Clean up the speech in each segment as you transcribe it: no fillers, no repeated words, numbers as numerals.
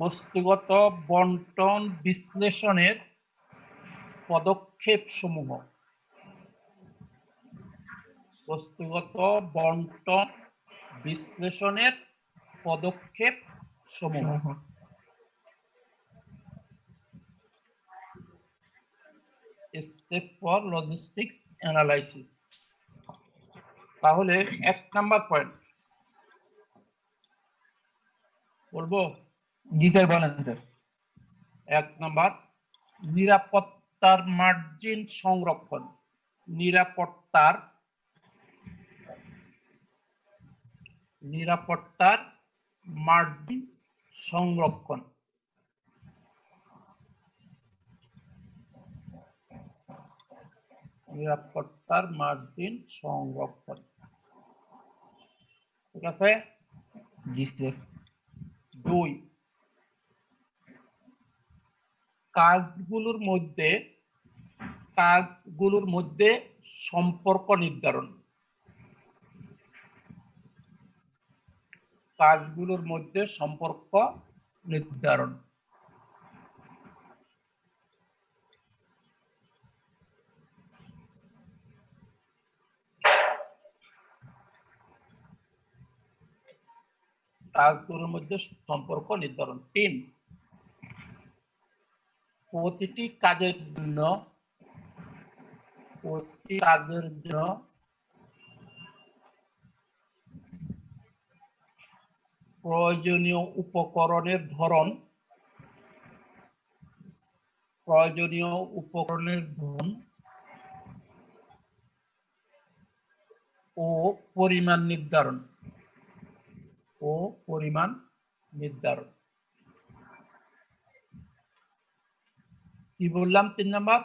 বস্তুগত বন্টন বিশ্লেষণের পদক্ষেপ সমূহ। বস্তুগত বন্টন বিশ্লেষণের পদক্ষেপ সমূহ। Steps for logistics analysis. তাহলে 1 নাম্বার পয়েন্ট বলবো। জি স্যার বলেন স্যার। 1 নাম্বার নিরাপত্তার মার্জিন সংরক্ষণ। নিরাপত্তার মার্জিন সংরক্ষণ। নিরাপত্তার মার্জিন সংরক্ষণ। ঠিক আছে। জি স্যার। 2 কাজগুলোর মধ্যে সম্পর্ক নির্ধারণ। কাজগুলোর মধ্যে সম্পর্ক নির্ধারণ। কাজগুলোর মধ্যে সম্পর্ক নির্ধারণ। 3 প্রতিটি কাজের জন্য প্রয়োজনীয় উপকরণের ধরন ও পরিমাণ নির্ধারণ। কি বললাম? 3 নাম্বার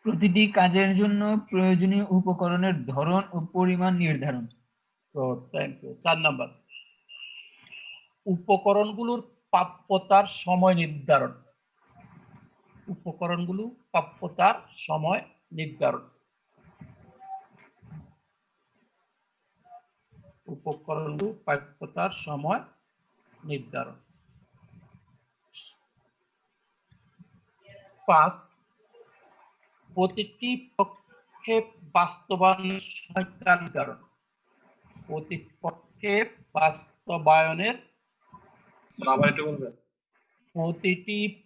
প্রতিটি কাজের জন্য প্রয়োজনীয় উপকরণের ধরন ও পরিমাণ নির্ধারণ। Thank you. 4 নাম্বার উপকরণগুলোর প্রাপ্যতার সময় নির্ধারণ। প্রাপ্যতার সময় নির্ধারণ। উপকরণগুলো প্রাপ্যতার সময় নির্ধারণ। 5 প্রতিটি পদক্ষেপ বাস্তবায়নের সময়কাল নির্ধারণ। প্রতিটি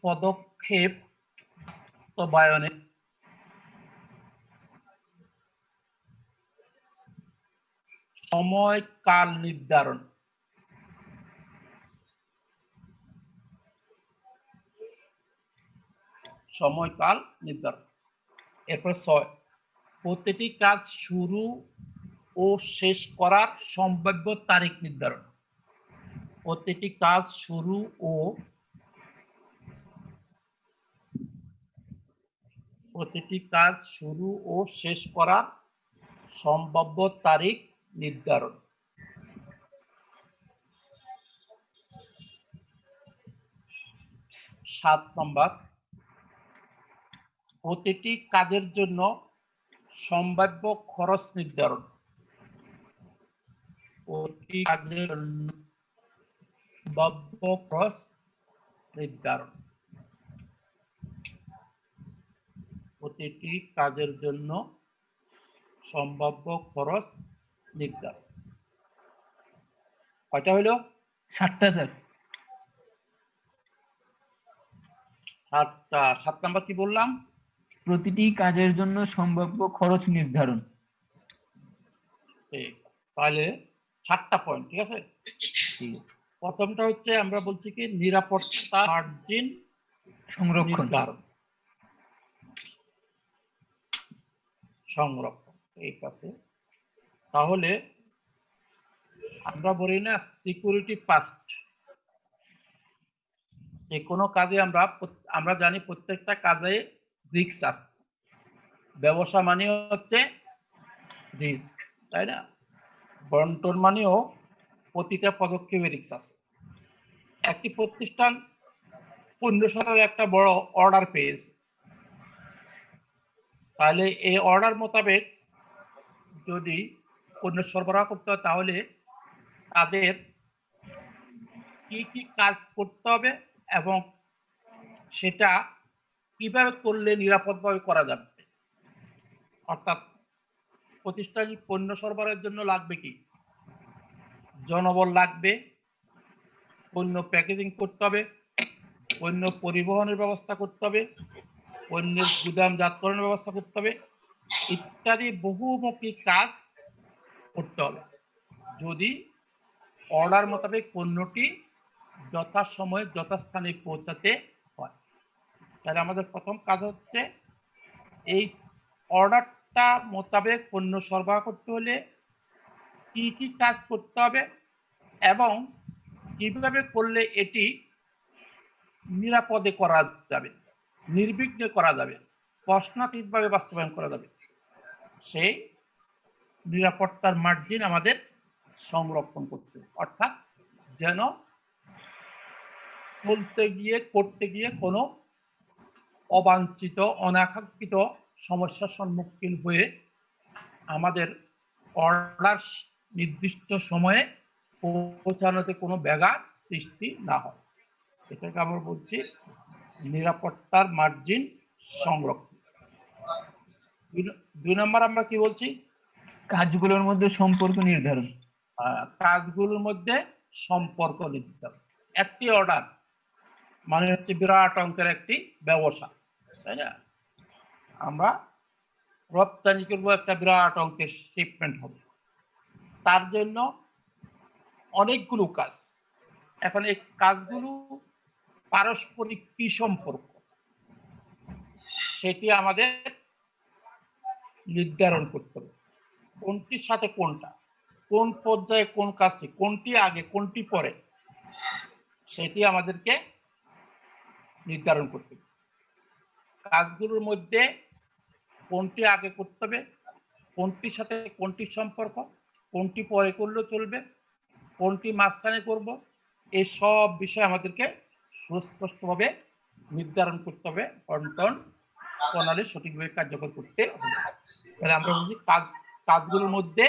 পদক্ষেপ বাস্তবায়নের সময়কাল নির্ধারণ। এরপর 6 প্রতিটি কাজ শুরু ও শেষ করার সম্ভাব্য তারিখ নির্ধারণ। প্রতিটি কাজ শুরু ও শেষ করার সম্ভাব্য তারিখ নির্ধারণ। 7 নম্বর প্রতিটি কাজের জন্য সম্ভাব্য খরচ নির্ধারণ। প্রতিটি কাজের জন্য সম্ভাব্য খরচ নির্ধারণ। প্রতিটি কাজের জন্য সম্ভাব্য খরচ নির্ধারণ। কয়টা হইল? 7টা স্যার। 7টা। 7 নাম্বার কি বললাম? প্রতিটি কাজের জন্য সম্ভাব্য খরচ নির্ধারণ। ঠিক আছে, তাহলে 7টা পয়েন্ট। ঠিক আছে। প্রথমটা হচ্ছে আমরা বলছি কি নিরাপত্তা মার্জিন সংরক্ষণ। ঠিক আছে। তাহলে আমরা বলি না সিকিউরিটি ফার্স্ট। যে কোনো কাজে আমরা জানি প্রত্যেকটা কাজে রিস্ক আছে। ব্যবসা মানে হচ্ছে রিস্ক, তাই না? বন্টন মানেও প্রতিটা পদক্ষেপে রিস্ক আছে। একটি প্রতিষ্ঠান পণ্য সরবরাহের একটা বড় অর্ডার পেয়েছে, তাহলে এই অর্ডার মোতাবেক যদি পণ্য সরবরাহ করতে হয় তাহলে তাদের কি কি কাজ করতে হবে এবং সেটা কিভাবে করলে নিরাপদভাবে করা যাবে। অর্থাৎ প্রতিষ্ঠানিক পণ্য সরবরাহের জন্য লাগবে কি, জনবল লাগবে, পণ্য প্যাকেজিং করতে হবে, পণ্য পরিবহনের ব্যবস্থা করতে হবে, পণ্যের গুদামজাতকরণের ব্যবস্থা করতে হবে, ইত্যাদি বহুমুখী কাজ করতে হবে যদি অর্ডার মোতাবেক পণ্যটি যথাসময়ে যথাস্থানে পৌঁছাতে হয়। তাহলে আমাদের প্রথম কাজ হচ্ছে এই অর্ডারটা মোতাবেক পণ্য সরবরাহ করতে হলে কি কি কাজ করতে হবে এবং কিভাবে করলে এটি নিরাপদে করা যাবে, নির্বিঘ্নে করা যাবে, প্রশ্নাতীতভাবে বাস্তবায়ন করা যাবে, সেই নিরাপত্তার মার্জিন আমাদের সংরক্ষণ করতে হবে। অর্থাৎ যেন চলতে গিয়ে করতে গিয়ে কোনো অবাঞ্ছিত অনাকাঙ্ক্ষিত সমস্যার সম্মুখীন হয়ে আমাদের অর্ডার নির্দিষ্ট সময়ে পৌঁছানোতে কোনো ব্যাঘাত সৃষ্টি না হয়। এটাকে আমরা বলছি নিরাপত্তার মার্জিন সংরক্ষণ। 2 নম্বর আমরা কি বলছি, কাজগুলোর মধ্যে সম্পর্ক নির্ধারণ। কাজগুলোর মধ্যে সম্পর্ক নির্ধারণ। একটি অর্ডার মানে হচ্ছে বিরাট অঙ্কের একটি ব্যবসা, তাই না? আমরা রপ্তানি করবো, একটা বিরাট অঙ্কের শিপমেন্ট হবে, তার জন্য অনেকগুলো কাজ। এখন এই কাজগুলো পারস্পরিক কি সম্পর্ক সেটি আমাদের নির্ধারণ করতে হবে। কোনটির সাথে কোনটা, কোন পর্যায়ে কোন কাজটি, কোনটি আগে কোনটি পরে, সেটি আমাদেরকে নির্ধারণ করতে হবে। কাজগুলোর মধ্যে কোনটি আগে করতে হবে, কোনটির সাথে কোনটির সম্পর্ক, কোনটি পরে করলেও চলবে, কোনটি মাঝখানে করব, এই সব বিষয় আমাদেরকে সুস্পষ্টভাবে নির্ধারণ করতে হবে বন্টন প্রণালী সঠিকভাবে কার্যকর করতে হবে। তাহলে আমরা বলছি কাজগুলোর মধ্যে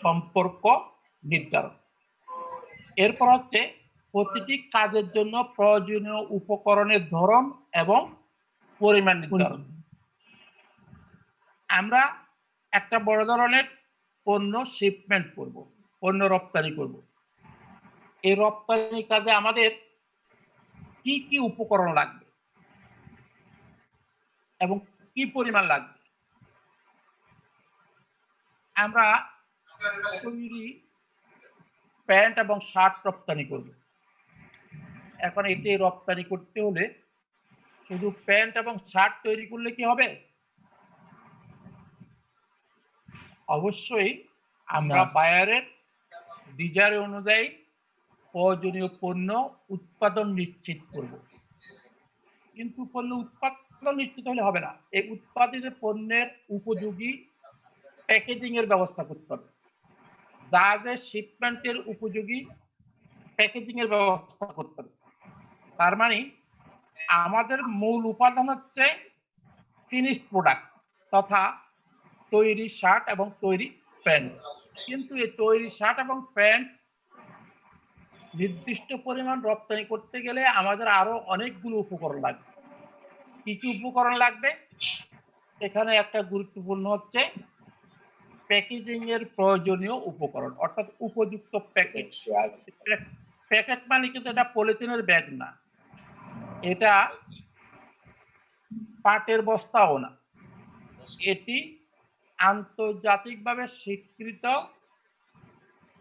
সম্পর্ক নির্ধারণ। এরপর হচ্ছে প্রতিটি কাজের জন্য প্রয়োজনীয় উপকরণের ধরন এবং পরিমাণ নির্ধারণ। আমরা একটা বড় ধরনের পণ্য শিপমেন্ট করব, পণ্য রপ্তানি করব। এই রপ্তানি কাজে আমাদের কি কি উপকরণ লাগবে এবং কি পরিমাণ লাগবে। আমরা তৈরি প্যান্ট এবং শার্ট রপ্তানি করব। এখন এটি রপ্তানি করতে হলে শুধু প্যান্ট এবং শার্ট তৈরি করলে কি হবে? অবশ্যই আমরা বায়ারের ডিজাইন অনুযায়ী প্রয়োজনীয় পণ্য উৎপাদন নিশ্চিত করব। কিন্তু পণ্য উৎপাদন নিশ্চিত হলে হবে না, এই উৎপাদিত পণ্যের উপযোগী প্যাকেজিং এর ব্যবস্থা করতে হবে। জাহাজের শিপমেন্টের উপযোগী প্যাকেজিং এর ব্যবস্থা করতে হবে। তার মানে আমাদের মূল উপাদান হচ্ছে ফিনিশড প্রোডাক্ট তথা তৈরি শার্ট এবং তৈরি প্যান্ট। কিন্তু এই তৈরি শার্ট এবং প্যান্ট নির্দিষ্ট পরিমাণ রপ্তানি করতে গেলে আমাদের আরো অনেকগুলো উপকরণ লাগবে। কি কি উপকরণ লাগবে? এখানে একটা গুরুত্বপূর্ণ হচ্ছে প্যাকেজিং এর প্রয়োজনীয় উপকরণ, অর্থাৎ উপযুক্ত প্যাকেট। প্যাকেট মানে কিন্তু এটা পলিথিনের ব্যাগ না, এটা পাটের বস্তাও না, এটি আন্তর্জাতিকভাবে স্বীকৃত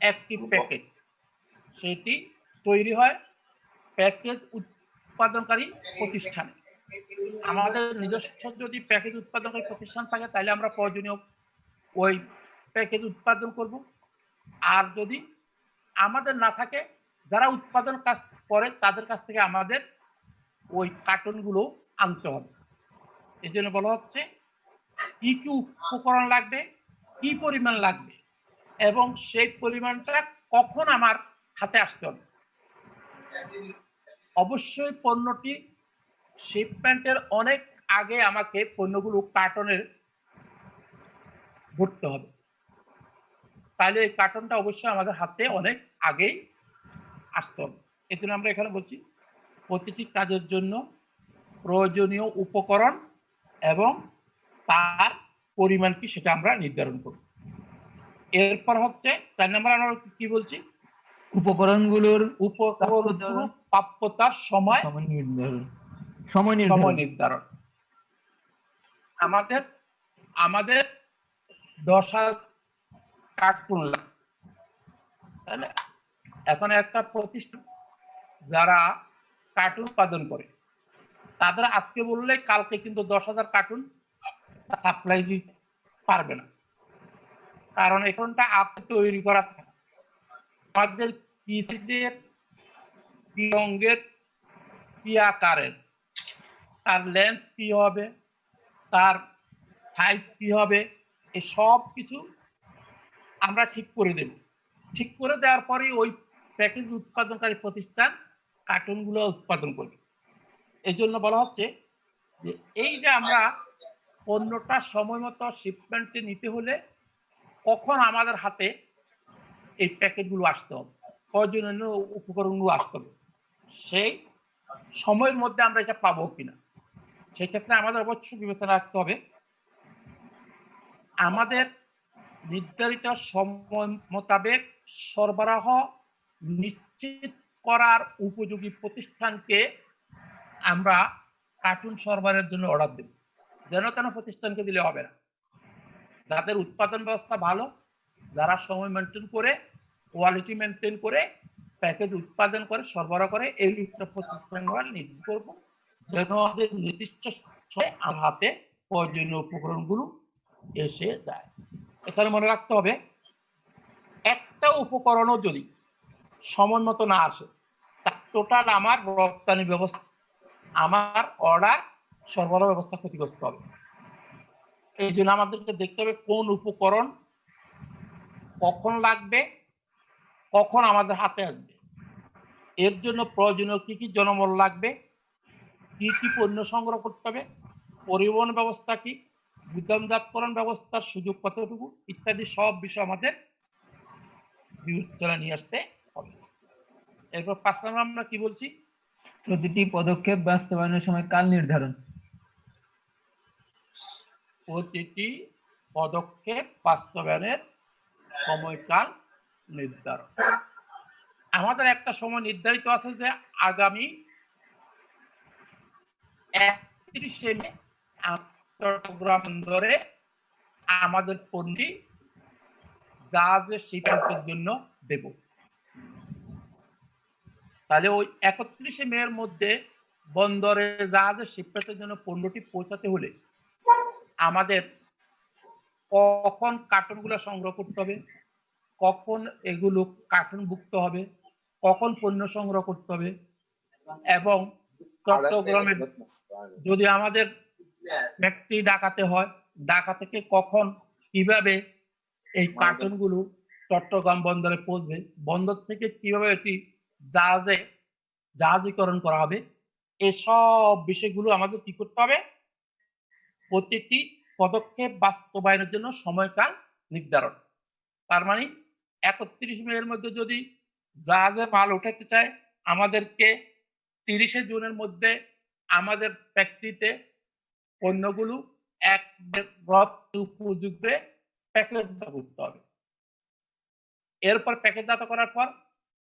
একটি প্যাকেট। সেটি তৈরি হয় প্যাকেজ উৎপাদনকারী প্রতিষ্ঠানে। আমাদের নিজস্ব যদি প্যাকেজ উৎপাদনকারী প্রতিষ্ঠান থাকে তাহলে আমরা প্রয়োজনীয় ওই প্যাকেজ উৎপাদন করব। আর যদি আমাদের না থাকে, যারা উৎপাদন কাজ করে তাদের কাছ থেকে আমাদের ওই কার্টুনগুলো আনতে হবে। এই জন্য বলা হচ্ছে কি কি উপকরণ লাগবে, কি পরিমাণ লাগবে এবং সেই পরিমাণটা কখন আমার হাতে আসতে হবে। অবশ্যই পণ্যটি শিপমেন্টের অনেক আগে আমাকে পণ্যগুলো কার্টনের ভরতে হবে, তাহলে এই কার্টনটা অবশ্যই আমাদের হাতে অনেক আগেই আসতে হবে। এই জন্য আমরা এখানে বলছি প্রতিটি কাজের জন্য প্রয়োজনীয় উপকরণ এবং তার পরিমাণ কি সেটা আমরা নির্ধারণ করব। এরপর হচ্ছে 4 নম্বর আমরা কি বলছি, উপকরণগুলোর প্রাপ্যতার সময় নির্ধারণ। আমাদের 10,000 কার্টুন লাগবে, তাই না? এখন একটা প্রতিষ্ঠান যারা কার্টুন উৎপাদন করে তাদের আজকে বললে কালকে কিন্তু 10,000 কার্টুন সাপ্লাই দিতে পারবে না, কারণ এখনটা আপনি তৈরি করা থাকে। আমাদের কি সাইজের, কি রঙের, কি আকারের, তার লেন্থ কি হবে, তার সাইজ কি হবে, এই সব কিছু আমরা ঠিক করে দেব। ঠিক করে দেওয়ার পরে ওই প্যাকেজ উৎপাদনকারী প্রতিষ্ঠান কার্টুনগুলো উৎপাদন করবে। এই জন্য বলা হচ্ছে যে এই যে আমরা পণ্যটা সময় মতো শিপমেন্টে নিতে হলে কখন আমাদের হাতে এই প্যাকেটগুলো আসতে হবে, প্রয়োজনীয় উপকরণগুলো আসতে হবে, সেই সময়ের মধ্যে আমরা এটা পাবো কিনা সেক্ষেত্রে আমাদের অবশ্যই বিবেচনা রাখতে হবে আমাদের নির্ধারিত সময় মোতাবেক সরবরাহ নিশ্চিত করার উপযোগী প্রতিষ্ঠানকে আমরা কার্টুন সরবরাহের জন্য অর্ডার দেব। যেন তেন প্রতিষ্ঠানকে দিলে হবে না। যাদের উৎপাদন ব্যবস্থা ভালো, যারা সময় মেনটেন করে, কোয়ালিটি মেনটেন করে প্যাকেজ উৎপাদন করে সরবরাহ করে, এই প্রতিষ্ঠান আমরা নির্ধারণ করবো যেন আমাদের নির্দিষ্ট সময়ে আমার হাতে প্রয়োজনীয় উপকরণগুলো এসে যায়। এখানে মনে রাখতে হবে একটা উপকরণও যদি সময় মতো না আসে, টোটাল আমার রপ্তানি ব্যবস্থা, আমার অর্ডার সরবরাহ ব্যবস্থা ক্ষতিগ্রস্ত হবে। এই জন্য আমাদেরকে দেখতে হবে কোন উপকরণ কখন লাগবে, কখন আমাদের হাতে আসবে, এর জন্য প্রয়োজনীয় কি কি জনবল লাগবে, কি কি পণ্য সংগ্রহ করতে হবে, পরিবহন ব্যবস্থা কি, গুদামজাতকরণ ব্যবস্থার সুযোগ কতটুকু ইত্যাদি সব বিষয় আমাদের বিবেচনা নিয়ে আসতে হবে। এরপর 5 নম্বর আমরা কি বলছি, প্রতিটি পদক্ষেপ বাস্তবায়নের সময় কাল নির্ধারণ। প্রতিটি পদক্ষেপ বাস্তবায়নের সময়কাল নির্ধারণ। আমাদের একটা সময় নির্ধারিত আছে যে আগামী 31শে মে চট্টগ্রাম বন্দরে আমাদের পণ্যটি জাহাজের শিপমেন্টের জন্য দেব। তাহলে ওই 31শে মে এর মধ্যে বন্দরে জাহাজের শিপমেন্টের জন্য পণ্যটি পৌঁছাতে হলে আমাদের কখন কার্টুনগুলো সংগ্রহ করতে হবে, কখন এগুলো কার্টুনভুক্ত হবে, কখন পণ্য সংগ্রহ করতে হবে, এবং চট্টগ্রামে যদি আমাদের ফ্যাক্টরি ঢাকাতে হয়, ঢাকা থেকে কখন কিভাবে এই কার্টুনগুলো চট্টগ্রাম বন্দরে পৌঁছবে, বন্দর থেকে কিভাবে এটি জাহাজীকরণ করা হবে, এসব বিষয়গুলো আমাদের কি করতে হবে, প্রতিটি পদক্ষেপ বাস্তবায়নের জন্য সময়কাল নির্ধারণ। তার মানে 31 মে এর মধ্যে যদি জাহাজে মাল উঠাতে চায়, আমাদেরকে 30শে জুনের মধ্যে আমাদের ফ্যাক্টরিতে পণ্যগুলো এক উপযুক্ত প্যাকেটজাত করতে হবে। এরপর প্যাকেটজাত করার পর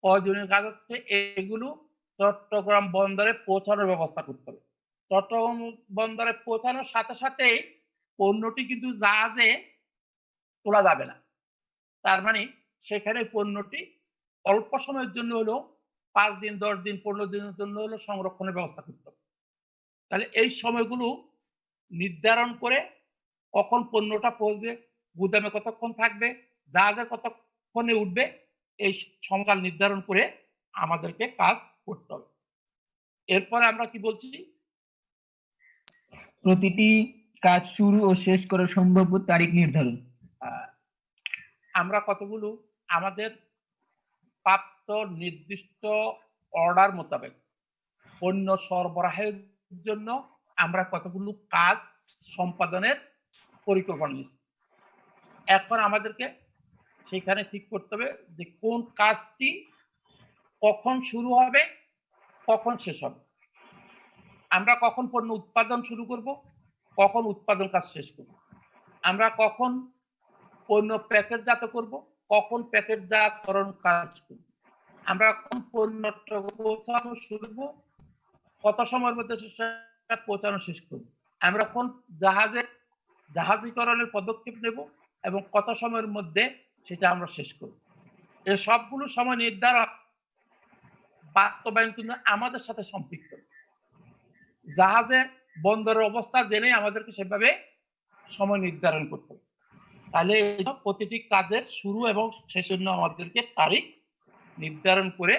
প্রয়োজনীয় কাজ হচ্ছে এগুলো চট্টগ্রাম বন্দরে পৌঁছানোর ব্যবস্থা করতে হবে। চট্টগ্রাম বন্দরে পৌঁছানোর সাথে সাথে পণ্যটি কিন্তু জাহাজে তোলা যাবে না। তার মানে সেখানে পণ্যটি অল্প সময়ের জন্য হলেও 5 দিন, 10 দিন, 15 দিনের জন্য হলো সংরক্ষণের ব্যবস্থা করতে হবে। তাহলে এই সময়গুলো নির্ধারণ করে কখন পণ্যটা পৌঁছবে, গুদামে কতক্ষণ থাকবে, জাহাজে কতক্ষণে উঠবে, এই সময়কাল নির্ধারণ করে আমাদেরকে কাজ করতে হবে। এরপরে আমরা কি বলছি, প্রতিটি কাজ শুরু ও শেষ করার সম্ভাব্য তারিখ নির্ধারণ। আমরা কতগুলো আমাদের প্রাপ্ত নির্দিষ্ট অর্ডার মোতাবেক পণ্য সরবরাহের জন্য আমরা কতগুলো কাজ সম্পাদনের পরিকল্পনা নিচ্ছি। এখন আমাদেরকে সেখানে ঠিক করতে হবে যে কোন কাজটি কখন শুরু হবে, কখন শেষ হবে। আমরা কখন পণ্য উৎপাদন শুরু করব, কখন উৎপাদন কাজ শেষ করব, আমরা কখন পণ্য প্যাকেটজাত করব, কখন প্যাকেটজাতকরণ কাজ করব, আমরা কখন পণ্য পৌঁছানো শুরু করব, কত সময়ের মধ্যে সেটা পৌঁছানো শেষ করব, আমরা কখন জাহাজীকরণের পদক্ষেপ নেব এবং কত সময়ের মধ্যে সেটা আমরা শেষ করব। এই সবগুলো সময় নির্ধারণ বাস্তবায়ন কিন্তু আমাদের সাথে সম্পৃক্ত। জাহাজের বন্দরের অবস্থা জেনে আমাদেরকে সেভাবে সময় নির্ধারণ করতে হবে। তাহলে প্রতিটি কাজের শুরু এবং শেষের জন্য আমাদেরকে তারিখ নির্ধারণ করে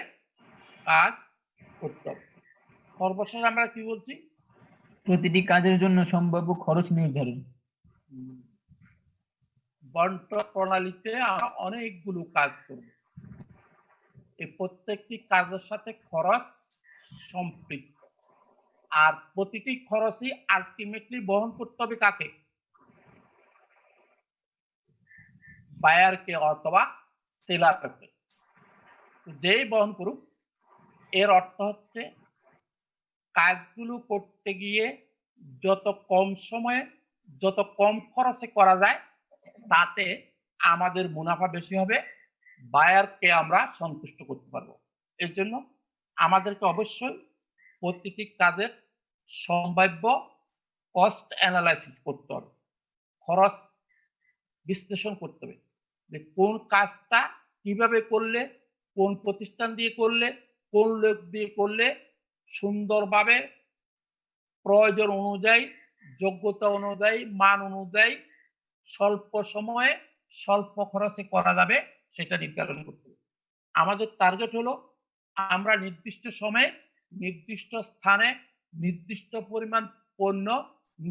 কাজ করতে হবে। সর্বশেষ আমরা কি বলছি? প্রতিটি কাজের জন্য সম্ভাব্য খরচ নির্ধারণ। বন্টন প্রণালীতে আমরা অনেকগুলো কাজ করব, এই প্রত্যেকটি কাজের সাথে খরচ সম্পৃক্ত, আর প্রতিটি খরচই আলটিমেটলি বহন করতে হবে কাকে? বায়ারকে অথবা সেলারকে। যেই বহন করুক, এর অর্থ হচ্ছে কাজগুলো করতে গিয়ে যত কম সময়ে যত কম খরচে করা যায় তাতে আমাদের মুনাফা বেশি হবে, বায়ারকে আমরা সন্তুষ্ট করতে পারবো। এর জন্য আমাদেরকে অবশ্যই প্রতিটি কাজের সম্ভাব্য কস্ট অ্যানালাইসিস করতে হবে, খরচ বিশ্লেষণ করতে হবে যে কোন কাজটা কিভাবে করলে, কোন প্রতিষ্ঠান দিয়ে করলে, কোন লোক দিয়ে করলে সুন্দরভাবে প্রয়োজন অনুযায়ী, যোগ্যতা অনুযায়ী, মান অনুযায়ী স্বল্প সময়ে স্বল্প খরচে করা যাবে সেটা নির্ধারণ করতে হবে। আমাদের টার্গেট হলো আমরা নির্দিষ্ট সময়ে নির্দিষ্ট স্থানে নির্দিষ্ট পরিমাণ পণ্য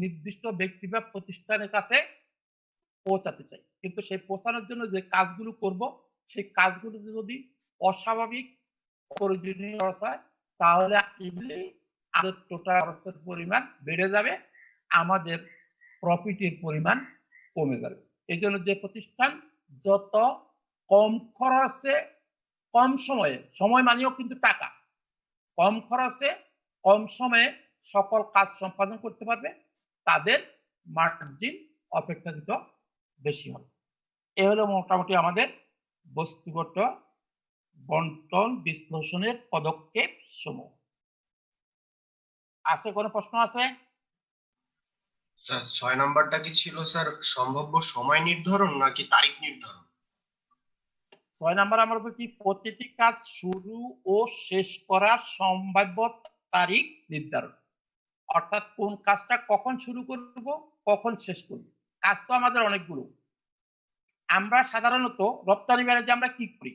নির্দিষ্ট ব্যক্তি বা প্রতিষ্ঠানের কাছে পৌঁছাতে চাই, কিন্তু সেই পৌঁছানোর জন্য যে কাজগুলো করব সেই কাজগুলো যদি অস্বাভাবিক প্রয়োজনীয় খরচ হয় তাহলে আমাদের টোটাল খরচের পরিমাণ বেড়ে যাবে, আমাদের প্রফিটের পরিমাণ কমে যাবে। এই জন্য যে প্রতিষ্ঠান যত কম খরচে কম সময়ে, সময় মানেও কিন্তু টাকা, কম খরচে কম সময়ে সকল কাজ সম্পাদন করতে পারবে তাদের মার্জিন অপেক্ষাকৃত বেশি হবে। এ হলো মোটামুটি আমাদের বস্তুগত বন্টন বিশ্লেষণের পদক্ষেপ সমূহ। আছে কোনো প্রশ্ন আছে? স্যার 6 নাম্বারটা কি ছিল স্যার সম্ভাব্য সময় নির্ধারণ নাকি তারিখ নির্ধারণ? 6 নাম্বার আমরা বলছি প্রতিটি কাজ শুরু ও শেষ করার সম্ভাব্য তারিখ নির্ধারণ, অর্থাৎ কোন কাজটা কখন শুরু করব কখন শেষ করব। কাজ তো আমাদের অনেকগুলো। আমরা সাধারণত রপ্তানি বাণিজ্যে আমরা কি করি?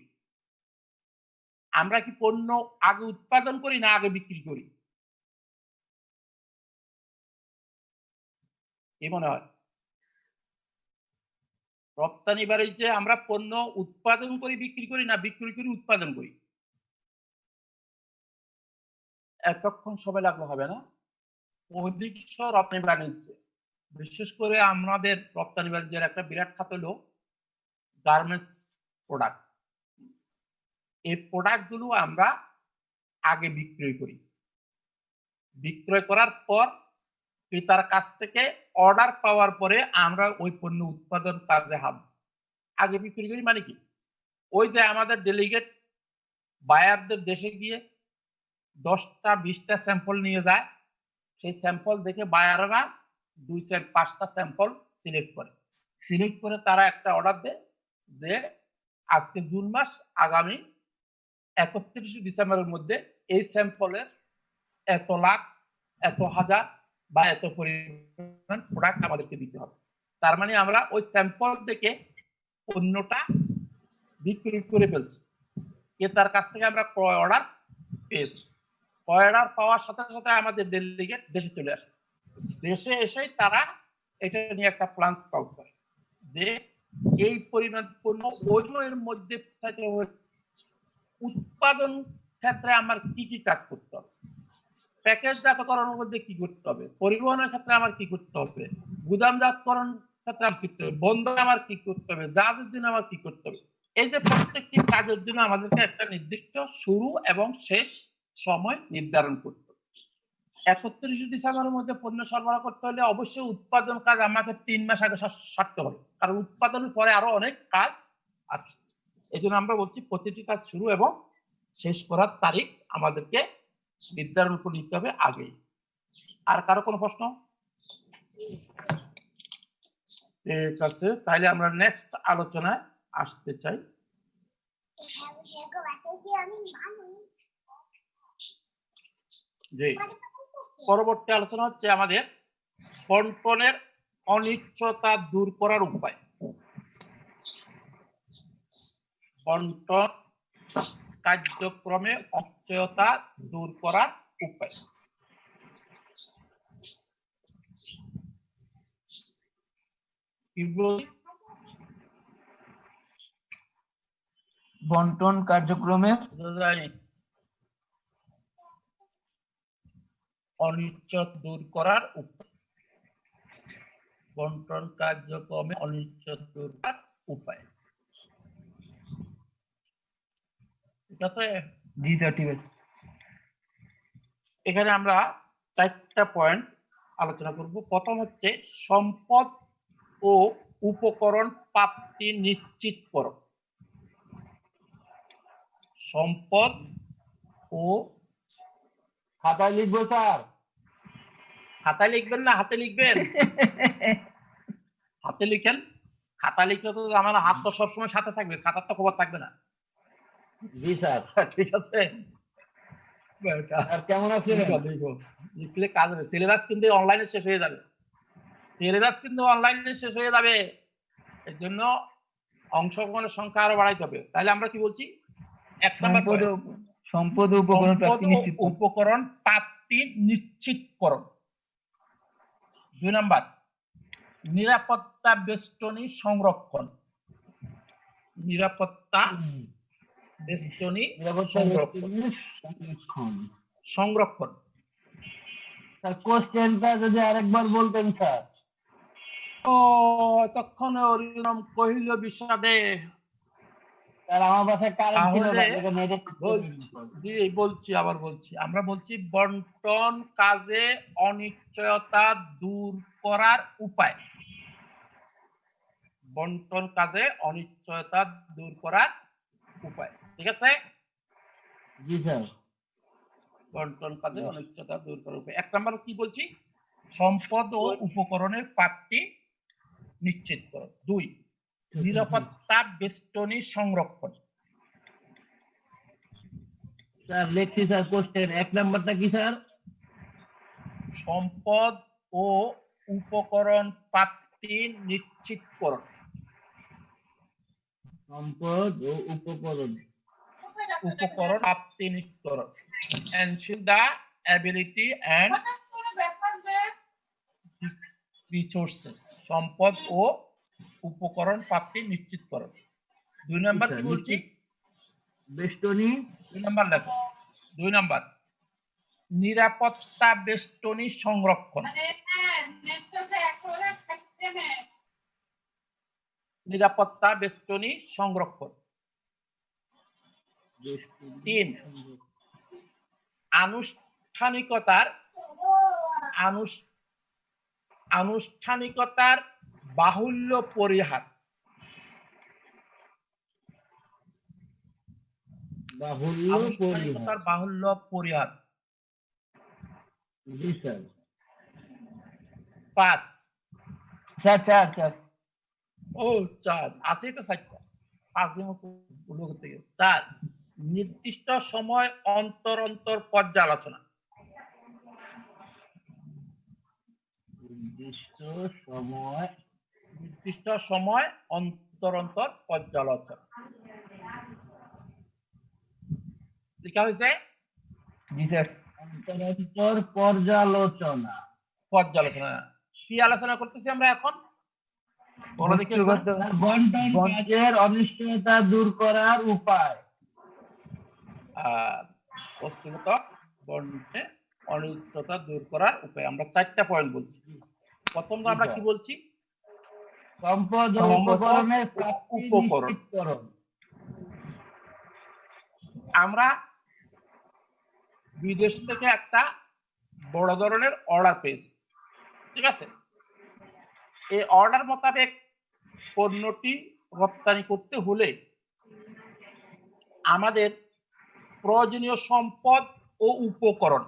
আমরা কি পণ্য আগে উৎপাদন করি না আগে বিক্রি করি? কি মনে হয়? রপ্তানি বাণিজ্যে আমরা পণ্য উৎপাদন করি বিক্রি করি না বিক্রি করি উৎপাদন করি? এতক্ষণ সময় লাগলো হবে না। অধিকাংশ রপ্তানি বাণিজ্যে, বিশেষ করে আমাদের রপ্তানি বাণিজ্যের একটা বিরাট খাত হলো গার্মেন্টস প্রোডাক্ট। এই প্রোডাক্ট গুলো আমরা আগে বিক্রয় করি, বিক্রয় করার পর ক্রেতার কাছ থেকে অর্ডার পাওয়ার পরে আমরা ওই পণ্য উৎপাদন কাজে হাত আগে বিক্রি করি। মানে কি, ওই যে আমাদের ডেলিগেট বায়ারদের দেশে গিয়ে 10টা 20টা স্যাম্পল নিয়ে যায়, সেই স্যাম্পল দেখে বায়াররা 2-5টা স্যাম্পল সিলেক্ট করে তারা একটা অর্ডার দেয় যে আজকে জুন মাস, আগামী 31 ডিসেম্বরের মধ্যে এই স্যাম্পলের এত লাখ, এত হাজার বা এত পরিমাণ প্রোডাক্ট আমাদেরকে দিতে হবে। তার মানে আমরা ওই স্যাম্পল দেখে পণ্যটা বিক্রি করে ফেলছি, ক্রেতার কাছ থেকে আমরা ক্রয় অর্ডার পেয়েছি। ক্রয় অর্ডার পাওয়ার সাথে সাথে আমাদের ডেলিগেট দেশে চলে আসে। দেশে এসেই তারা এটা নিয়ে একটা প্ল্যান সলভ করে যে এই পরিমাণ পণ্য ওজনের মধ্যে উৎপাদন ক্ষেত্রে আমার কি কি কাজ করতে হবে, প্যাকেটজাতকরণের মধ্যে কি করতে হবে, পরিবহনের ক্ষেত্রে আমার কি করতে হবে, গুদামজাতকরণ ক্ষেত্রে আমার কি করতে হবে, বন্দরে আমার কি করতে হবে, জাহাজের জন্য আমার কি করতে হবে। এই যে প্রত্যেকটি কাজের জন্য আমাদেরকে একটা নির্দিষ্ট শুরু এবং শেষ সময় নির্ধারণ করতে হবে। 31 ডিসেম্বরের মধ্যে পণ্য সরবরাহ করতে হলে অবশ্যই উৎপাদন কাজ আমাকে 3 মাস আগে সারতে হবে, কারণ উৎপাদনের পরে আরো অনেক কাজ আছে। এই জন্য আমরা বলছি প্রতিটি কাজ শুরু এবং শেষ করার তারিখ আমাদেরকে নির্ধারণ করে নিতে হবে আগে। আর কারো কোনো প্রশ্ন? ঠিক আছে, তাহলে আমরা নেক্সট আলোচনায় আসতে চাই। জি, পরবর্তী আলোচনা হচ্ছে আমাদের বন্টনের অনিশ্চয়তা দূর করার উপায়। বন্টন কার্যক্রমে অনিশ্চয়তা দূর করার উপায়। বন্টন কার্যক্রমে অনিশ্চয়তা দূর করার উপায়। বন্টন কার্যক্রমে অনিশ্চয়তা দূর করার উপায়। ঠিক আছে, জি স্যার, ঠিক আছে। এখানে আমরা 4টা পয়েন্ট আলোচনা করব। প্রথম হচ্ছে সম্পদ ও উপকরণ প্রাপ্তি নিশ্চিতকরণ। সম্পদ ও খাতায় লিখবো স্যার? খাতায় লিখবেন না হাতে লিখবেন? হাতে লিখেন। খাতা লিখলে তো আমার হাত তো সবসময় সাথে থাকবে, খাতার তো খবর থাকবে না। জি স্যার। ঠিক আছে, আর কেমন আছেন? লিখলে কাজ হবে। সিলেবাস কিন্তু অনলাইনে শেষ হয়ে যাবে। সিলেবাস কিন্তু অনলাইনে শেষ হয়ে যাবে, এর জন্য অংশগ্রহণের সংখ্যা আরো বাড়াইতে হবে। তাহলে আমরা কি বলছি? 1 নম্বর সম্পদ ও উপকরণ প্রাপ্তি নিশ্চিত। উপকরণ প্রাপ্তি নিশ্চিতকরণ। 2 নম্বর নিরাপত্তা বেষ্টনী সংরক্ষণ। নিরাপত্তা বেষ্টনী সংরক্ষণ। স্যার কোশ্চেনটা যদি আরেকবার বলতেন স্যার। ও তখন অরিন্দম কহিল বিষাদে। স্যার আমার পাশে কারেন্ট ছিল না, এটা নেটে বলছি, আবার বলছি। আমরা বলছি বন্টন কাজে অনিশ্চয়তা দূর করার উপায়। বন্টন কাজে অনিশ্চয়তা দূর করার উপায়। ঠিক আছে? জি স্যার। বন্টন কাজে অনিশ্চয়তা দূর করার উপায়। 1 নম্বর কি বলছি? সম্পদ ও উপকরণের প্রাপ্তি নিশ্চিত করো। 2 নিরাপত্তা বেষ্টনী সংরক্ষণ। স্যার লিখছি স্যার কোশ্চেন। 1 নাম্বারটা কি স্যার? সম্পদ ও উপকরণ প্রাপ্তি নিশ্চিতকরণ। সম্পদ ও উপকরণ প্রাপ্তি নিশ্চিতকরণ। Ensure the ability and resources. সম্পদ ও উপকরণ প্রাপ্তি নিশ্চিতকরণ। 2 নম্বর কি বলছি? বেষ্টনী। 2 নম্বর লেখো। 2 নম্বর নিরাপত্তা বেষ্টনী সংরক্ষণ। নিরাপত্তা বেষ্টনী সংরক্ষণ। 3 আনুষ্ঠানিকতার বাহুল্য পরিহার। আনুষ্ঠানিকতার বাহুল্য পরিহার। জি স্যার। 5 স্যার ও 4 আছে তো 4টা। 5 দিন লোক থেকে 4 নির্দিষ্ট সময় অন্তর অন্তর পর্যালোচনা। নির্দিষ্ট সময় অন্তর অন্তর পর্যালোচনা লেখা হয়েছে। জি স্যার। অন্তর অন্তর পর্যালোচনা। কি আলোচনা করতেছি আমরা এখন? বলো দেখি। বন্টন কাজের অনিশ্চয়তা দূর করার উপায়। বস্তুগত বন্টনে অনিশ্চয়তা দূর করার উপায়। আমরা 4টা পয়েন্ট বলছি। প্রথম আমরা কি বলছি? সম্পদ ও উপকরণের প্রাপ্তি নিশ্চিতকরণ। আমরা বিদেশ থেকে একটা বড় ধরনের অর্ডার পেয়েছে, ঠিক আছে। এই অর্ডার মোতাবেক পণ্যটি রপ্তানি করতে হলে আমাদের প্রয়োজনীয় সম্পদ ও উপকরণ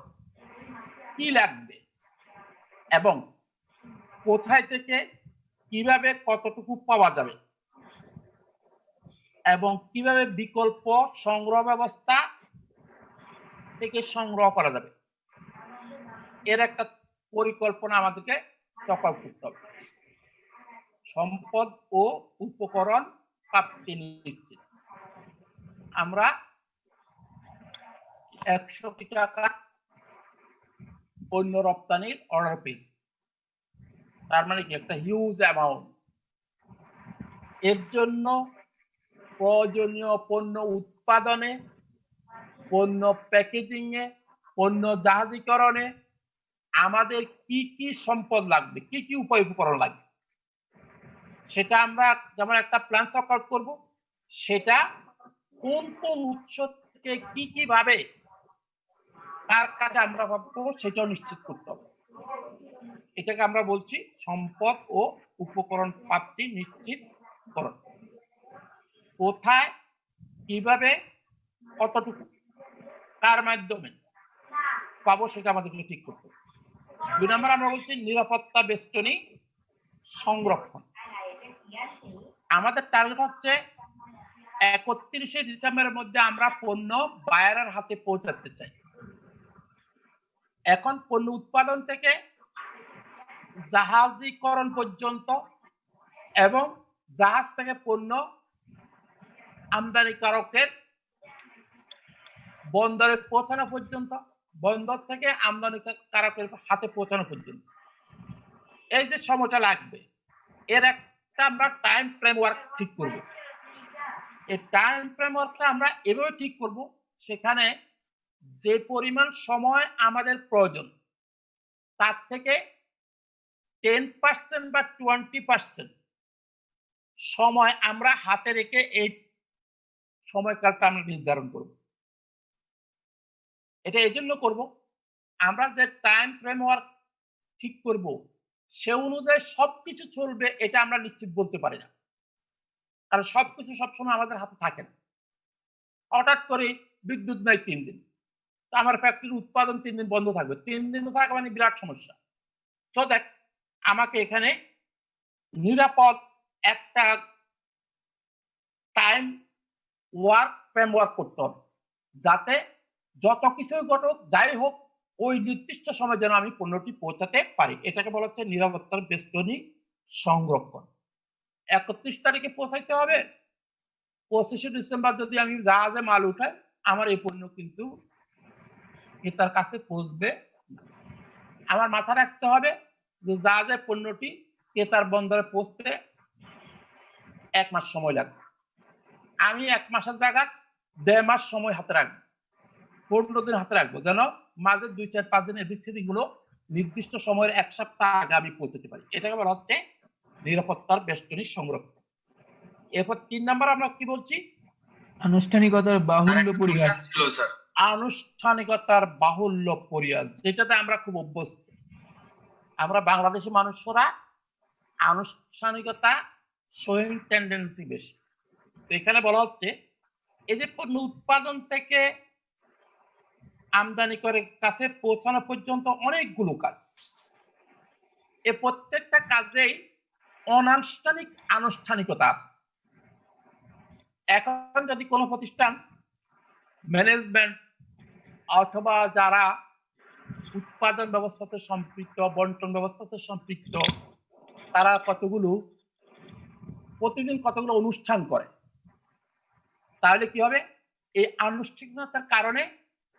কি লাগবে এবং কোথায় থেকে কিভাবে কতটুকু পাওয়া যাবে এবং কিভাবে বিকল্প সংগ্রহ ব্যবস্থা থেকে সংগ্রহ করা যাবে, এর একটা পরিকল্পনা আমাদেরকে তৈরি করতে হবে। সম্পদ ও উপকরণ প্রাপ্তি নিশ্চিত। আমরা 100 কোটি টাকা পণ্য রপ্তানির অর্ডার পেয়েছি, তার মানে কি একটা হিউজ অ্যামাউন্ট। এর জন্য প্রয়োজনীয় পণ্য উৎপাদনে, পণ্য প্যাকেজিং এ, পণ্য জাহাজীকরণে আমাদের কি কি সম্পদ লাগবে, কি কি উপকরণ লাগবে, সেটা আমরা যেমন একটা প্ল্যান ওয়ার্কআউট করব। সেটা কোন কোন উৎস থেকে কি কি ভাবে কার কাছে আমরা পাবো সেটাও নিশ্চিত করতে হবে। এটাকে আমরা বলছি সম্পদ ও উপকরণ প্রাপ্তি নিশ্চিতকরণ। কোথায়, কিভাবে, কতটুকু, কার মাধ্যমে পাবো সেটা আমাদেরকে ঠিক করতে হবে। 2 নম্বর আমরা বলছি নিরাপত্তা বেষ্টনী সংরক্ষণ। আমাদের টার্গেট হচ্ছে 31শে ডিসেম্বরের মধ্যে আমরা পণ্য বায়ারের হাতে পৌঁছাতে চাই। এখন পণ্য উৎপাদন থেকে জাহাজীকরণ পর্যন্ত এবং জাহাজ থেকে পণ্য আমদানিকারকের বন্দরে পৌঁছানো পর্যন্ত, বন্দর থেকে আমদানিকারকের হাতে পৌঁছানো পর্যন্ত এই যে সময়টা লাগবে, এর একটা আমরা টাইম ফ্রেমওয়ার্ক ঠিক করব। এই টাইম ফ্রেমওয়ার্কটা আমরা এভাবে ঠিক করব, সেখানে যে পরিমাণ সময় আমাদের প্রয়োজন তার থেকে 10% বা 20% সময় আমরা হাতে রেখে এই সময়কালটা আমরা নির্ধারণ করব। এটা এই জন্য করব, আমরা যে টাইম ফ্রেমওয়ার্ক ঠিক করব সে অনুযায়ী সবকিছু চলবে এটা আমরা নিশ্চিত বলতে পারি না, কারণ সবকিছু সবসময় আমাদের হাতে থাকে না। হঠাৎ করে বিদ্যুৎ নাই 3 দিন, তো আমার ফ্যাক্টরির উৎপাদন 3 দিন বন্ধ থাকবে, 3 দিন থাকা মানে বিরাট সমস্যা। তো দেখ, আমাকে এখানে নিরাপদ একটা টাইম ওয়ার্ক ফ্রেমওয়ার্ক করতে হবে, যাতে যত কিছুই ঘটুক যাই হোক ওই নির্দিষ্ট সময় যেন আমি পণ্যটি পৌঁছাতে পারি। এটাকে বলা হচ্ছে নিরাপত্তার বেষ্টনী সংরক্ষণ। 31 তারিখে পৌঁছাইতে হবে, 25শে ডিসেম্বর যদি আমি জাহাজে মাল উঠাই আমার এই পণ্য কিন্তু ক্রেতার কাছে পৌঁছবে। আমার মাথা রাখতে হবে যে জাহাজে পণ্যটি ক্রেতার বন্দরে পৌঁছতে 1 মাস সময় লাগবে। আমি 1 মাসের জায়গায় 1.5 মাস সময় হাতে রাখবো, 15 দিন হাতে রাখবো, যেন মাঝে 2, 4, 5 দিন এদিক সেদিক গুলো নির্দিষ্ট সময়ের 1 সপ্তাহ আগে আমি পৌঁছাতে পারি। এটাকে বলা হচ্ছে নিরাপত্তার বেষ্টনী সংরক্ষণ। এরপর 3 নাম্বার আমরা কি বলছি? আনুষ্ঠানিকতার বাহুল্য পরিহার। আনুষ্ঠানিকতার বাহুল্য পরিহার, যেটাতে আমরা খুব অভ্যস্ত। আমরা বাংলাদেশি মানুষরা আনুষ্ঠানিকতা শোয়িং টেন্ডেন্সি বেশি। তো এখানে বলা হচ্ছে এই যে পণ্য উৎপাদন থেকে আমদানি করে কাছে পৌঁছানো পর্যন্ত অনেকগুলো কাজ, এ প্রত্যেকটা কাজেই অনানুষ্ঠানিক আনুষ্ঠানিকতা আছে। এখন যদি কোনো প্রতিষ্ঠান ম্যানেজমেন্ট অথবা যারা উৎপাদন ব্যবস্থাতে সম্পৃক্ত, বন্টন ব্যবস্থাতে সম্পৃক্ত, তারা প্রতিদিন কতগুলো অনুষ্ঠান করে, তাহলে কি হবে? এই আনুষ্ঠানিকতার কারণে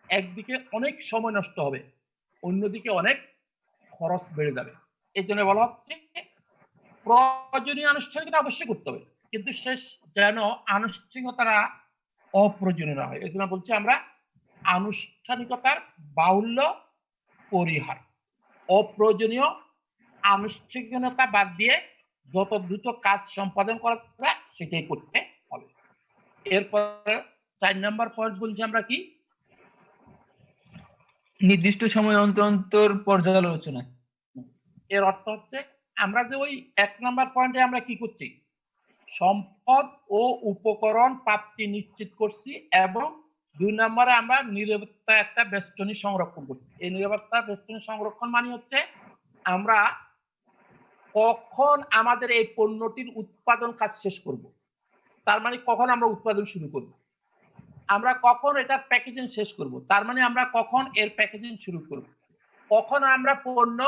একদিকে অনেক সময় নষ্ট হবে, অন্যদিকে অনেক খরচ বেড়ে যাবে। এই জন্য বলা হচ্ছে প্রয়োজনীয় আনুষ্ঠানিকতা অবশ্যই করতে হবে, কিন্তু শেষ যেন আনুষ্ঠানিকতারা অপ্রয়োজনীয় না হয়। এই জন্য বলছি আমরা আনুষ্ঠানিকতার বাহুল্য পরিহার, অপ্রয়োজনীয় আনুষ্ঠানিকতা বাদ দিয়ে যত দ্রুত কাজ সম্পাদন করা যায় সেটাই করতে হবে। এরপর 4 নম্বর পয়েন্ট বলছি আমরা কি? নির্দিষ্ট সময় অন্তর অন্তর পর্যালোচনা। এর অর্থ হচ্ছে আমরা যে ওই 1 নাম্বার পয়েন্টে আমরা কি করছি, সম্পদ ও উপকরণ প্রাপ্তি নিশ্চিত করছি, এবং 2 নম্বরে আমরা নিরাপত্তা একটা বেষ্টনী সংরক্ষণ করছি। এই নিরাপত্তা বেষ্টনী সংরক্ষণ মানে হচ্ছে আমরা কখন আমাদের এই পণ্যটির উৎপাদন কাজ শেষ করব, তার মানে কখন আমরা উৎপাদন শুরু করব, আমরা কখন এটার প্যাকেজিং শেষ করব, তার মানে আমরা কখন এর প্যাকেজিং শুরু করব, কখন আমরা পণ্য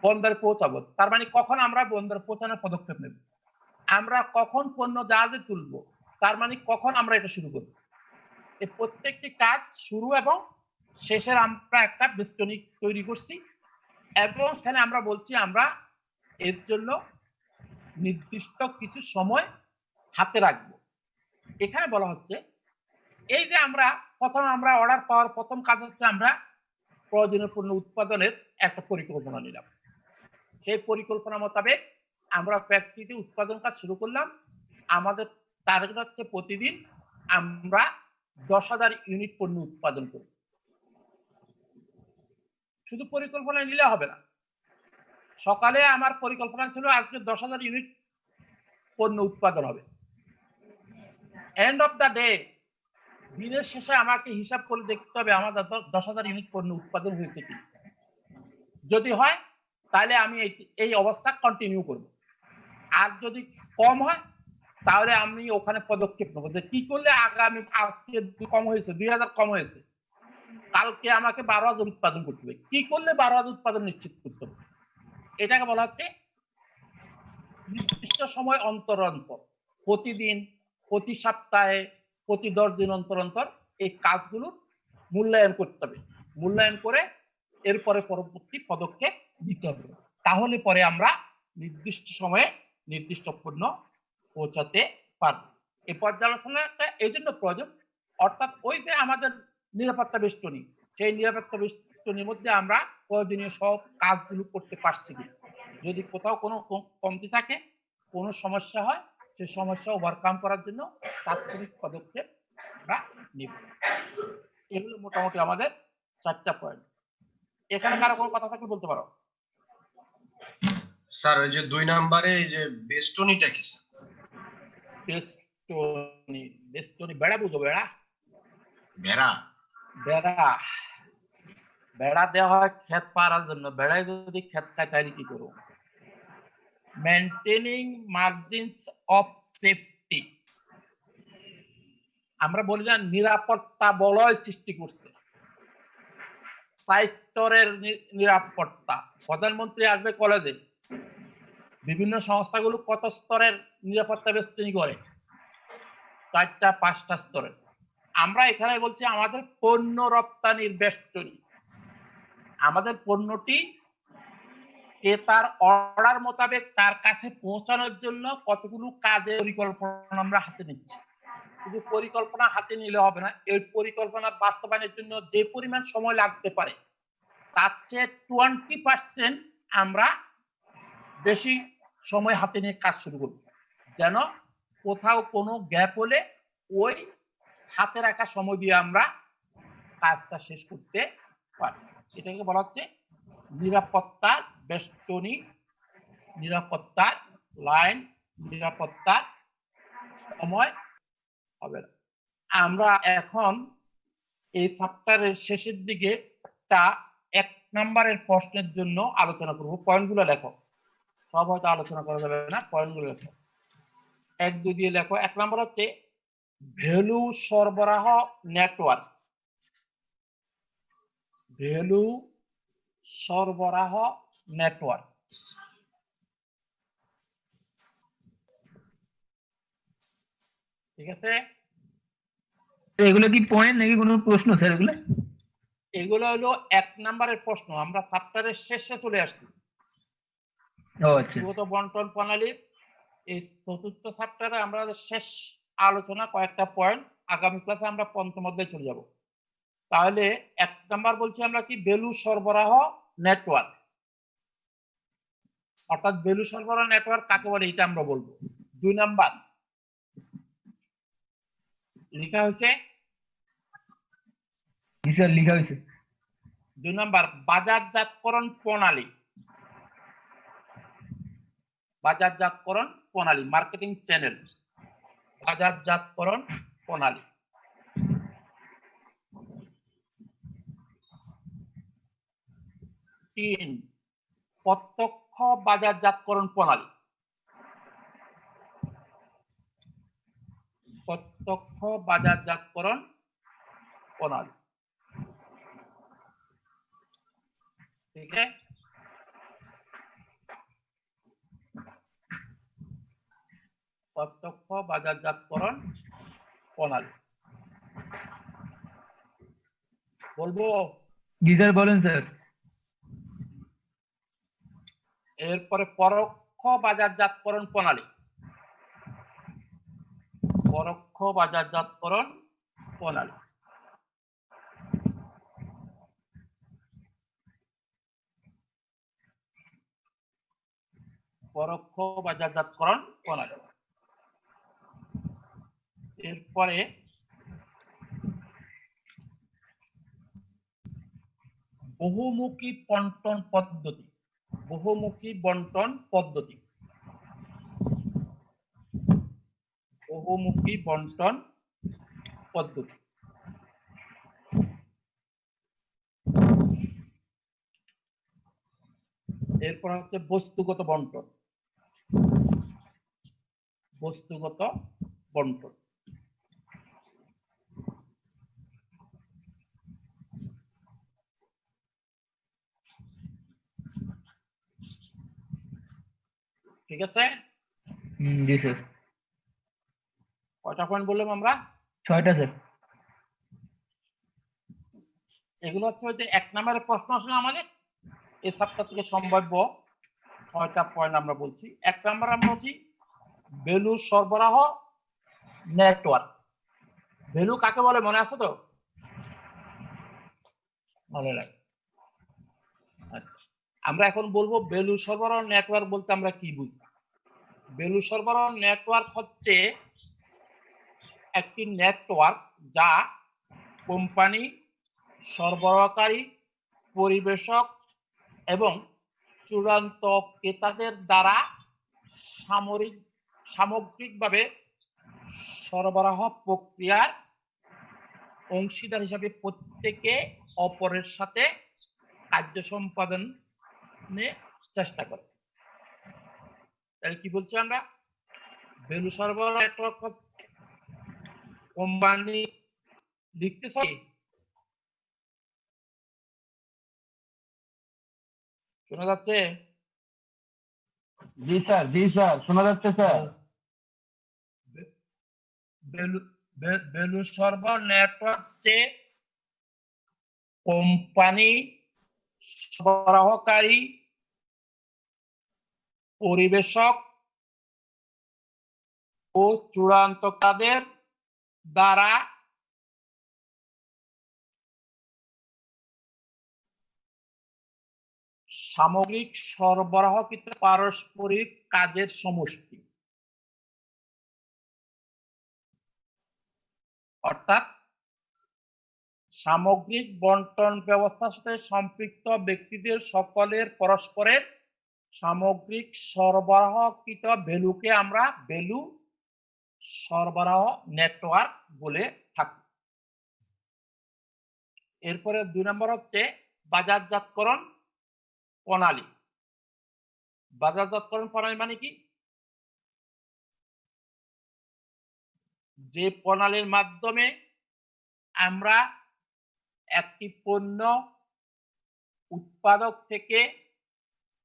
বন্দরে পৌঁছাবো, তার মানে কখন আমরা বন্দরে পৌঁছানোর পদক্ষেপ নেব, আমরা কখন পণ্য জাহাজে তুলব, তার মানে কখন আমরা এটা শুরু করব। এই প্রত্যেকটি কাজ শুরু এবং শেষের আমরা একটা বেষ্টনী তৈরি করছি, এবং এখানে আমরা বলছি আমরা এর জন্য নির্দিষ্ট কিছু সময় হাতে রাখবো। এখানে বলা হচ্ছে এই যে আমরা অর্ডার পাওয়ার প্রথম কাজ হচ্ছে আমরা প্রয়োজনীয় পণ্য উৎপাদনের একটা পরিকল্পনা নিলাম। সেই পরিকল্পনা মোতাবেক আমরা ফ্যাক্টরিতে উৎপাদন কাজ শুরু করলাম। আমাদের টার্গেট হচ্ছে প্রতিদিন আমরা 10,000 ইউনিট পণ্য উৎপাদন করব। শুধু পরিকল্পনা নিলে হবে না। সকালে আমার পরিকল্পনা ছিল আজকে 10,000 ইউনিট পণ্য উৎপাদন হবে। এন্ড অফ দ্য ডে, দিনের শেষে আমাকে হিসাব করে দেখতে হবে আমাদের 10,000 ইউনিট পণ্য উৎপাদন হয়েছে কি। যদি হয় তাহলে আমি এই অবস্থা কন্টিনিউ করব, আর যদি কম হয় তাহলে আমি ওখানে পদক্ষেপ নেবো যে কি করলে আগামী, আজকে কম হয়েছে 2,000 কম হয়েছে, কালকে আমাকে 12,000 উৎপাদন করতে হবে, কি করলে 12,000 উৎপাদন নিশ্চিত করতে হবে। এটাকে বলা হচ্ছে নির্দিষ্ট সময় অন্তর অন্তর, প্রতিদিন, প্রতি সপ্তাহে, প্রতি 10 দিন অন্তর অন্তর এই কাজগুলো মূল্যায়ন করতে হবে। মূল্যায়ন করে এরপরে পরবর্তী পদক্ষেপ নিতে হবে, তাহলে পরে আমরা নির্দিষ্ট সময়ে নির্দিষ্ট পণ্য পৌঁছাতে পারব। এই পর্যালোচনাটা এই জন্য প্রয়োজন, অর্থাৎ ওই যে আমাদের নিরাপত্তা বেষ্টনী, সেই নিরাপত্তা বেষ্টনীর মধ্যে আমরা প্রয়োজনীয় সব কাজগুলো করতে পারছি কিনা। যদি কোথাও কোনো কমতি থাকে, কোনো সমস্যা হয়, সেই সমস্যা ওভারকাম করার জন্য তাৎক্ষণিক পদক্ষেপ আমরা নিব। এগুলো মোটামুটি আমাদের 4টা পয়েন্ট। এখানে কারো কোনো কথা থাকলে বলতে পারো। স্যার ওই যে 2 নম্বরে এই যে বেষ্টনীটা কি স্যার? বেষ্টনী, বেষ্টনী বেড়া বুঝো, বেড়া বেড়া? বেড়া বেড়া দেওয়া হয় ক্ষেত পাড়ার জন্য। বেড়ায় যদি ক্ষেত খায় তাহলে কি করবো? মেইনটেনিং মার্জিনস অফ সেফটি, আমরা বলি না নিরাপত্তা বলয় সৃষ্টি করছে, সাইটরের নিরাপত্তা। প্রধানমন্ত্রী আসবে কলেজে, বিভিন্ন সংস্থাগুলো কত স্তরের নিরাপত্তা বেষ্টনী করে? 4টা 5টা স্তরের। আমরা এখানে বলছি আমাদের পণ্য রপ্তানির বেষ্টনী, আমাদের পণ্যটি ক্রেতার অর্ডার মোতাবেক তার কাছে পৌঁছানোর জন্য কতগুলো কাজের পরিকল্পনা আমরা হাতে নিচ্ছি। শুধু পরিকল্পনা হাতে নিলে হবে না, এই পরিকল্পনা বাস্তবায়নের জন্য যে পরিমাণ সময় লাগতে পারে তার চেয়ে 20% আমরা বেশি সময় হাতে নিয়ে কাজ শুরু করব, যেন কোথাও কোনো গ্যাপ হলে ওই হাতে রাখা সময় দিয়ে আমরা কাজটা শেষ করতে পারি। এটাকে বলা হচ্ছে নিরাপত্তার বেষ্টনী, নিরাপত্তার লাইন, নিরাপত্তার সময় হবে না। আমরা এখন এই চ্যাপ্টারের শেষের দিকে তা 1 নম্বরের প্রশ্নের জন্য আলোচনা করব। পয়েন্টগুলো লেখো, সব হয়তো আলোচনা করা যাবে না, পয়েন্টগুলো লেখো, 1 2 দিয়ে লেখো। 1 নম্বর হচ্ছে ভ্যালু সরবরাহ নেটওয়ার্ক। ভ্যালু সরবরাহ নেটওয়ার্ক, ঠিক আছে? এগুলো কি পয়েন্ট নাকি কোনো প্রশ্ন স্যার? এগুলো হলো 1 নম্বরের প্রশ্ন। আমরা চ্যাপ্টারের শেষে চলে আসছি। ব্যক্তিগত বন্টন প্রণালীর এই 4র্থ চ্যাপ্টারে আমরা শেষ আলোচনা, কয়েকটা পয়েন্ট। আগামী ক্লাসে আমরা 5ম অধ্যায়ে চলে যাব। তাহলে 1 নাম্বার বলছি আমরা কি, ভ্যালু সরবরাহ নেটওয়ার্ক, অর্থাৎ ভ্যালু সরবরাহ নেটওয়ার্ক কাকে বলে এটা আমরা বলবো। 2 নাম্বার লেখা হয়েছে, লেখা হয়েছে 2 নাম্বার বাজারজাতকরণ প্রণালী। বাজারজাতকরণ প্রণালী, মার্কেটিং চ্যানেল, বাজারজাতকরণ প্রণালী। 3 প্রত্যক্ষ বাজারজাতকরণ প্রণালী। প্রত্যক্ষ বাজারজাতকরণ প্রণালী। ঠিক আছে, প্রত্যক্ষ বাজারজাতকরণ প্রণালী বলবো। জি স্যার, বলেন স্যার। এরপরে পরোক্ষ বাজারজাতকরণ প্রণালী। পরোক্ষ বাজারজাতকরণ প্রণালী। পরোক্ষ বাজারজাতকরণ প্রণালী। এরপরে বহুমুখী বন্টন পদ্ধতি। বহুমুখী বন্টন পদ্ধতি। বহুমুখী বন্টন পদ্ধতি। এরপর হচ্ছে বস্তুগত বন্টন। বস্তুগত বন্টন। ঠিক আছে, জি স্যার। কয়টা পয়েন্ট বললাম আমরা? 6টা স্যার। এগুলো হচ্ছে ওই যে 1 নম্বরের প্রশ্ন আসলে আমাদের এই চ্যাপ্টার থেকে সম্ভাব্য 6টা পয়েন্ট আমরা বলছি। 1 নম্বর আমরা বলছি ভ্যালু সরবরাহ নেটওয়ার্ক। ভ্যালু কাকে বলে মনে আছে তো? মনে নাই? আচ্ছা, আমরা এখন বলবো ভ্যালু সরবরাহ নেটওয়ার্ক বলতে আমরা কি বুঝি। ভ্যালু সরবরাহ নেটওয়ার্ক হচ্ছে একটি নেটওয়ার্ক যা কোম্পানি, সরবরাহকারী, পরিবেশক এবং চূড়ান্ত ক্রেতাদের দ্বারা সামগ্রিকভাবে সরবরাহ প্রক্রিয়ার অংশীদার হিসাবে প্রত্যেকে অপরের সাথে কার্য সম্পাদনে চেষ্টা করে। তাহলে কি বলছি আমরা? ভ্যালু সরবরাহ নেটওয়ার্ক কোম্পানি লিখতে চাই, শোনা যাচ্ছে? জি স্যার, জি স্যার, শোনা যাচ্ছে স্যার। ভ্যালু সরবরাহ নেটওয়ার্ক হচ্ছে কোম্পানি, সরবরাহকারী, পরিবেশক ও চূড়ান্ত তাদের দ্বারা সামগ্রিক সরবরাহকৃত পারস্পরিক কাজের সমষ্টি। অর্থাৎ সামগ্রিক বন্টন ব্যবস্থার সাথে সম্পৃক্ত ব্যক্তিদের সকলের পরস্পরের সামগ্রিক সরবরাহকৃত ভ্যালুকে আমরা ভ্যালু সরবরাহ নেটওয়ার্ক বলে থাকি। এরপরে 2 নম্বর হচ্ছে বাজারজাতকরণ প্রণালী। বাজারজাতকরণ প্রণালী মানে কি? যে প্রণালীর মাধ্যমে আমরা একটি পণ্য উৎপাদক থেকে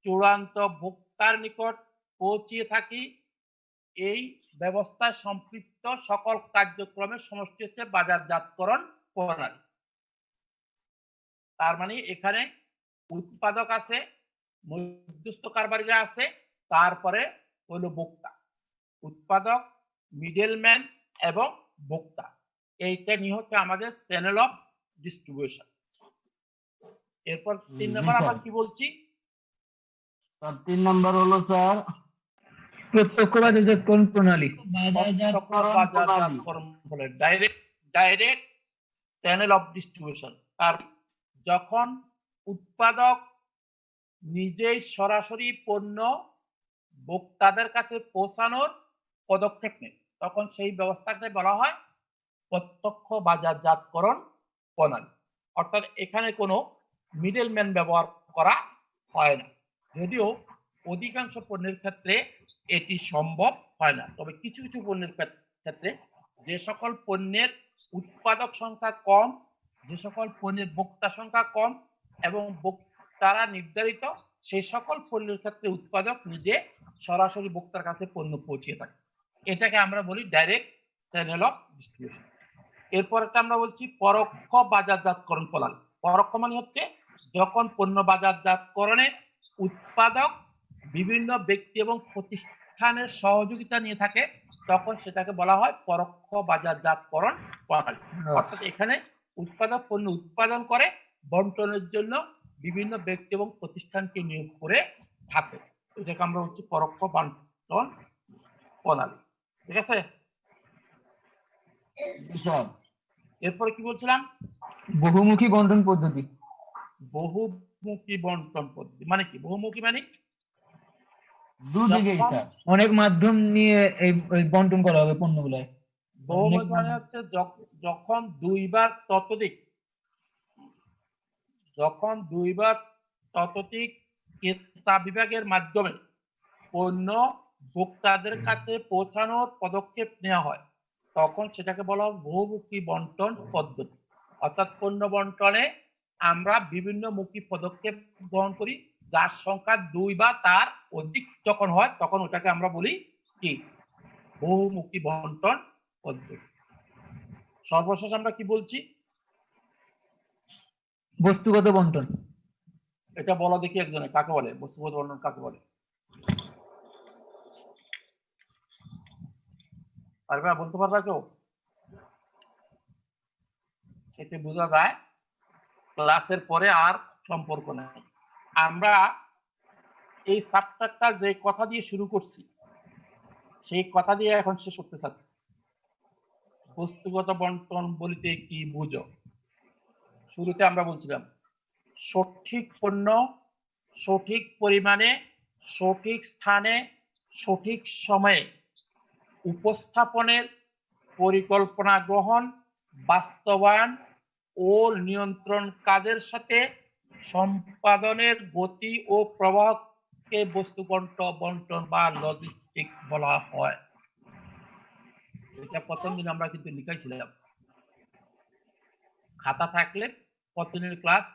চূড়ান্ত ভোক্তার নিকট পৌঁছিয়ে থাকি, এই ব্যবস্থায় সম্পৃক্ত সকল কার্যক্রমের সমষ্টি হচ্ছে বাজারজাতকরণ প্রণালী। তার মানে এখানে উৎপাদক আছে, মধ্যস্থ কারবারিরা আছে, তারপরে হলো ভোক্তা। উৎপাদক, মিডলম্যান এবং ভোক্তা, এইটা নিয়ে হচ্ছে আমাদের চ্যানেল অফ ডিস্ট্রিবিউশন। এরপর 3 নম্বর আমরা কি বলছি? 3 নম্বর হলো স্যার প্রত্যক্ষ বাজারজাতকরণ প্রণালী। বাজারজাতকরণ বলে ডাইরেক্ট চ্যানেল অফ ডিস্ট্রিবিউশন। তার যখন উৎপাদক নিজেই সরাসরি পণ্য ভোক্তাদের কাছে পৌঁছানোর পদক্ষেপ নেয়, তখন সেই ব্যবস্থাকে বলা হয় প্রত্যক্ষ বাজারজাতকরণ প্রণালী। অর্থাৎ এখানে কোনো মিডলম্যান ব্যবহার করা হয় না, যদিও অধিকাংশ পণ্যের ক্ষেত্রে এটি সম্ভব হয় না। তবে কিছু কিছু পণ্যের ক্ষেত্রে যে সকল পণ্যের উৎপাদক সংখ্যা কম, যে সকল পণ্যের ভোক্তা সংখ্যা কম এবং ভোক্তারা নির্ধারিত, সেই সকল পণ্যের ক্ষেত্রে উৎপাদক নিজে সরাসরি ভোক্তার কাছে পণ্য পৌঁছিয়ে থাকে। এটাকে আমরা বলি ডাইরেক্ট চ্যানেল অফ ডিস্ট্রিবিউশন। এরপর একটা আমরা বলছি পরোক্ষ বাজারজাতকরণ প্রণালী। পরোক্ষ মানে হচ্ছে যখন পণ্য বাজারজাতকরণে উৎপাদক বিভিন্ন ব্যক্তি এবং প্রতিষ্ঠানের সহযোগিতা নিয়ে থাকে, তখন সেটাকে বলা হয় পরোক্ষ বাজারজাতকরণ প্রণালী। অর্থাৎ এখানে উৎপাদক পণ্য উৎপাদন করে বন্টনের জন্য বিভিন্ন ব্যক্তি এবং প্রতিষ্ঠানকে নিয়োগ করে থাকে, এটাকে আমরা বলছি পরোক্ষ বন্টন প্রণালী। ঠিক আছে, এরপরে কি বলছিলাম? বহুমুখী বন্টন পদ্ধতি। বহুমুখী বন্টন পদ্ধতি মানে কি? বহুমুখী মানে দুদিকেই স্যার, অনেক মাধ্যম নিয়ে এই বন্টন করা হবে পণ্যগুলো। বহুমুখী মানে হচ্ছে যখন দুই বা ততোধিক ক্রেতা বিভাগের মাধ্যমে পণ্য ভোক্তাদের কাছে পৌঁছানোর পদক্ষেপ নেওয়া হয়, তখন সেটাকে বলা হয় বহুমুখী বন্টন পদ্ধতি। অর্থাৎ পণ্য বন্টনে আমরা বিভিন্ন মুখী পদক্ষেপ গ্রহণ করি, যার সংখ্যা দুই বা তার অধিক যখন হয় তখন ওটাকে আমরা বলি কি? বহুমুখী বন্টন পদ্ধতি। সর্বশেষ আমরা কি বলছি? বস্তুগত বন্টন। এটা বলো দেখি একজনে, কাকে বলে বস্তুগত বন্টন? কাকে বলে? পারবে? বলতে পারবে কেউ? এতে বোঝা যায় ক্লাসের পরে আর সম্পর্ক নেই। আমরা এই চ্যাপ্টারটা যে কথা দিয়ে শুরু করছি সেই কথা দিয়ে এখন শেষ করতে চাচ্ছি। বস্তুগত বন্টন বলিতে কি বুঝো? শুরুতে আমরা বলছিলাম সঠিক পণ্য সঠিক পরিমাণে সঠিক স্থানে সঠিক সময়ে উপস্থাপনের পরিকল্পনা গ্রহণ, বাস্তবায়ন ও নিয়ন্ত্রণ কাজের সাথে সম্পাদনের গতি ও প্রবাহকে বস্তুগত বন্টন বা লজিস্টিক্স বলা হয়। এটা প্রথম দিন আমরা কিন্তু লিখাইছিলাম, খাতা থাকলে প্রতিদিনের ক্লাস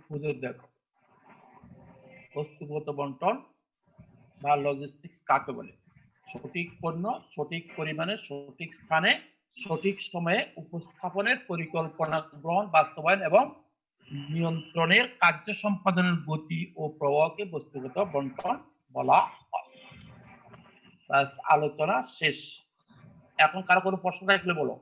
খুঁজে দেখো। বস্তুগত বন্টন বা লজিস্টিক্স কাকে বলে? সঠিক পণ্য সঠিক পরিমাণে সঠিক স্থানে সঠিক সময়ে উপস্থাপনের পরিকল্পনা গ্রহণ, বাস্তবায়ন এবং নিয়ন্ত্রণের কার্য সম্পাদনের গতি ও প্রবাহকে বস্তুগত বন্টন বলা হয়। আলোচনা শেষ। এখন কারো কোনো প্রশ্ন থাকলে বলো।